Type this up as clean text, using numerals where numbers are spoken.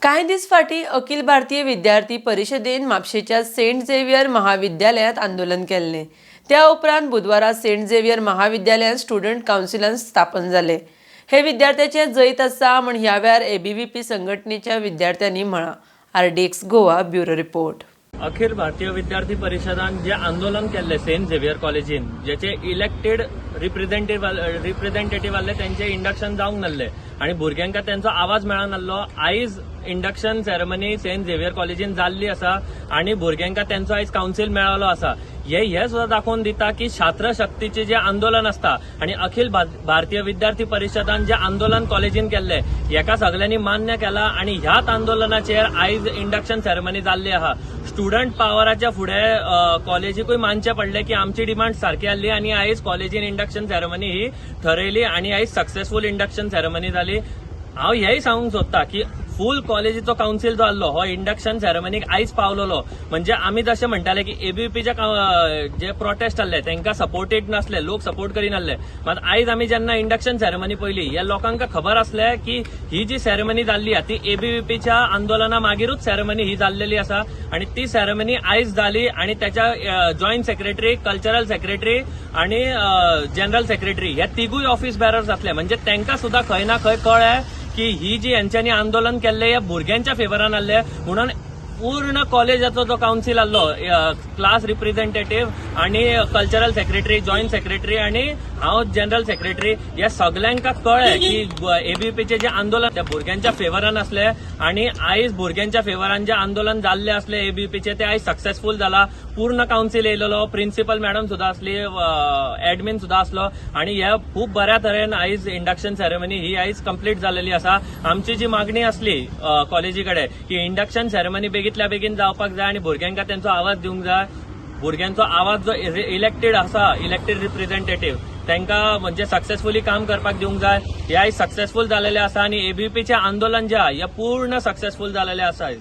काही दिस फाटी अखिल भारतीय विद्यार्थी परिषदेन म्हापशेच्या सेंट झेवियर महाविद्यालयात आंदोलन केल्ले। त्या उपरांत बुधवारा सेंट झेवियर महाविद्यालयात स्टुडंट काउन्सिल स्थापन झाले। हे विद्यार्थ्याचे जैत आसा म्हण ह्या वेळार एबीव्हीपी संघटनेच्या विद्यार्थ्यांनी म्हळां। RDX Goa bureau report. Akhil Bharatiya Vidyarthi परिषदान जे आंदोलन केल्ले सेंट झेवियर कॉलेजीन जेचे इलेक्टेड रिप्रेझेंटेटिव्ह आले त्यांचे इंडक्शन जावंक नासले आणि भुरग्यांका त्यांचो आवाज मेळना नासलो। आयज इंडक्शन सेरेमनी सेंट झेवियर कॉलेजीन जाल्ली आसा आणि भुरग्यांका त्यांचो आयज काउन्सिल मेळ्ळो आसा। हे सुद्धा दाखवून दिता की छात्र शक्तीचे जे आंदोलन असता आणि अखिल भारतीय विद्यार्थी परिषदान जे आंदोलन कॉलेजीन केल्ले एका सगळ्यांनी मान्य केला आणि ह्याच आंदोलनाचेर आयज इंडक्शन सेरेमनी जाल्ली आहा। स्टुडंट पावराच्या फुडे कॉलेजीकूय मानचे पडले की आमची डिमांड सारखी आसली आणि आयज कॉलेजीन इंडक्शन सेरेमनी ही ठरयली आणि आयज सक्सेसफुल इंडक्शन सेरेमनी जाली। हांव हेय सांगूंक सोदता की फुल कॉलेजीचो काउन्सिल जो आसलो हो इंडक्शन सेरेमनीक आयज पावलोलो। म्हणजे आमी जशें म्हणटाले की एबीव्हीपीचे जे प्रोटेस्ट आसले तांकां सपोर्टेड नासले, लोक सपोर्ट करिनासले, मात आयज आमी जेन्ना इंडक्शन सेरेमनी पळयली ह्या लोकांका खबर आसले की ही जी सेरेमनी जाल्ली ती एबीव्हीपीच्या आंदोलना मागीरूच सेरेमनी ही जाल्लेली आसा आणि ती सेरेमनी आयज जाली आणि त्याच्या जॉईंट सेक्रेटरी, कल्चरल सेक्रेटरी आणि जनरल सेक्रेटरी हे तिगूय ऑफिस बेरर्स आसले। म्हणजे तांकां सुद्धा खंय ना खंय कळ्ळें की ही जी यांच्यानी आंदोलन केल्ले या भुरग्यांच्या फेवरान आसले म्हणून पूर्ण कॉलेजाचो जो काउन्सिल आसलो क्लास रिप्रेझेंटेटिव्ह आणि कल्चरल सेक्रेटरी, जॉईंट सेक्रेटरी आणि हांव जनरल सेक्रेटरी या सगळ्यांका कळ्ळें की एबीव्हीपीचे जे आंदोलन त्या भुरग्यांच्या फेवरान आसले आणि आयज भुरग्यांच्या फेवरान जे आंदोलन जाल्ले आसले एबीव्हीपीचे ते आयज सक्सेसफुल जाला। पूर्ण काउन्सिल येयलेलो, प्रिन्सिपल मॅडम सुद्धा आसली, एडमिन सुद्धा आसलो आणि हे खूप बऱ्या तरेन आयज इंडक्शन सेरेमनी ही आयज कंप्लीट जालेली आसा। आमची जी मागणी आसली कॉलेजी कडेन की इंडक्शन सेरेमनी बेगीतल्या बेगीन जावपाक जाय आणि भुरग्यांका त्यांचो आवाज दिवंक जाय। भुरग्यांचो आवाज जो इलेक्टेड आसा, इलेक्टेड रिप्रेझेंटेटिव्ह तांकां म्हणजे सक्सेसफुली काम करपाक दिवंक जाय। हे आयज सक्सेसफुल जालेले आसा आणि एबीव्हीपीचे आंदोलन जे आहा हे पूर्ण सक्सेसफुल जालेले आसा।